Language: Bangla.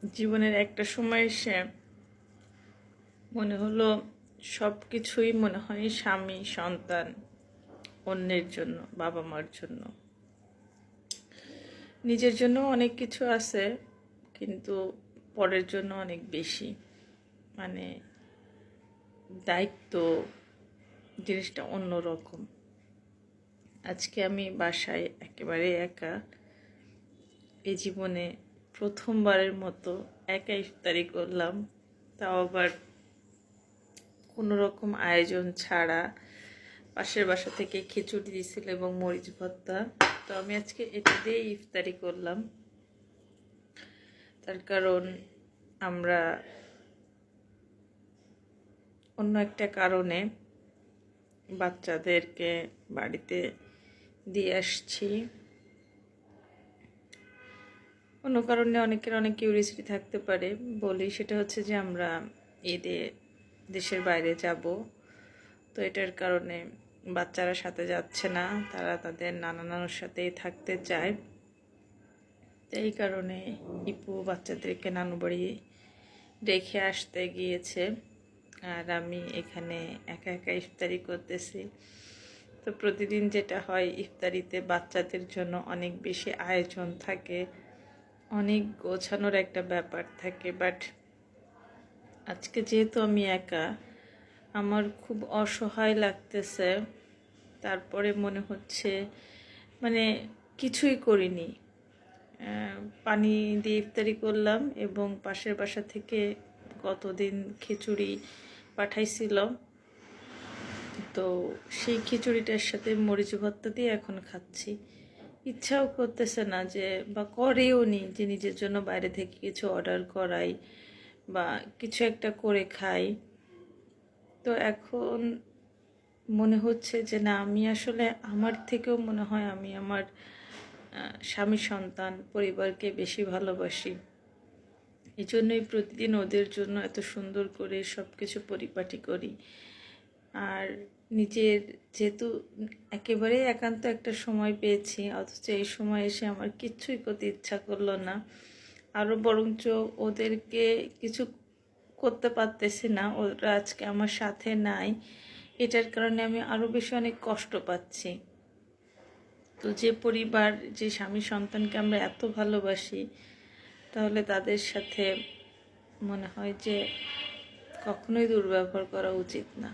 জীবনের একটা সময় এসে মনে হলো সব কিছুই মনে হয় স্বামী সন্তান অন্যের জন্য, বাবা মার জন্য। নিজের জন্য অনেক কিছু আছে, কিন্তু পরের জন্য অনেক বেশি। মানে দায়িত্ব জিনিসটা অন্যরকম। আজকে আমি বাসায় একেবারে একা, এই জীবনে প্রথমবারের মতো একা ইফতারি করলাম, তাও আবার কোনো রকম আয়োজন ছাড়া। পাশের বাসা থেকে খিচুড়ি দিয়েছিল এবং মরিচ ভর্তা, তো আমি আজকে এটা দিয়ে ইফতারি করলাম। তার কারণ আমরা অন্য একটা কারণে বাচ্চাদেরকে বাড়িতে দিয়ে আসছি। অন্য কারণে অনেকের অনেক কিউরিয়াসিটি থাকতে পারে, বলি সেটা হচ্ছে যে আমরা ঈদে দেশের বাইরে যাব, তো এটার কারণে বাচ্চারা সাথে যাচ্ছে না, তারা তাদের নানা নানুর সাথেই থাকতে চায়। তো এই কারণে ইপু বাচ্চাদেরকে নানু বাড়ি রেখে আসতে গিয়েছে, আর আমি এখানে একা একা ইফতারি করতেছি। তো প্রতিদিন যেটা হয়, ইফতারিতে বাচ্চাদের জন্য অনেক বেশি আয়োজন থাকে, অনেক গোছানোর একটা ব্যাপার থাকে। বাট আজকে যেহেতু আমি একা, আমার খুব অসহায় লাগতেছে। তারপরে মনে হচ্ছে মানে কিছুই করিনি, পানি দিয়ে ইফতারি করলাম এবং পাশের বাসা থেকে কতদিন খিচুড়ি পাঠাইছিল, তো সেই খিচুড়িটার সাথে মরিচ ভর্তা দিয়ে এখন খাচ্ছি। ইচ্ছাও করতেছে না যে, বা করেও নি যে নিজের জন্য বাইরে থেকে কিছু অর্ডার করাই বা কিছু একটা করে খাই। তো এখন মনে হচ্ছে যে না, আমি আসলে আমার থেকেও মনে হয় আমি আমার স্বামী সন্তান পরিবারকে বেশি ভালোবাসি। এই জন্যই প্রতিদিন ওদের জন্য এত সুন্দর করে সব কিছু পরিপাটি করি। আর নিজের যেহেতু একেবারেই একান্ত একটা সময় পেয়েছি, অথচ এই সময় এসে আমার কিচ্ছুই করতে ইচ্ছা করলো না। আরও বরঞ্চ ওদেরকে কিছু করতে পারতেছি না, ওরা আজকে আমার সাথে নাই, এটার কারণে আমি আরও বেশি অনেক কষ্ট পাচ্ছি। তো যে পরিবার, যে স্বামী সন্তানকে আমরা এত ভালোবাসি, তাহলে তাদের সাথে মনে হয় যে কখনোই দুর্ব্যবহার করা উচিত না।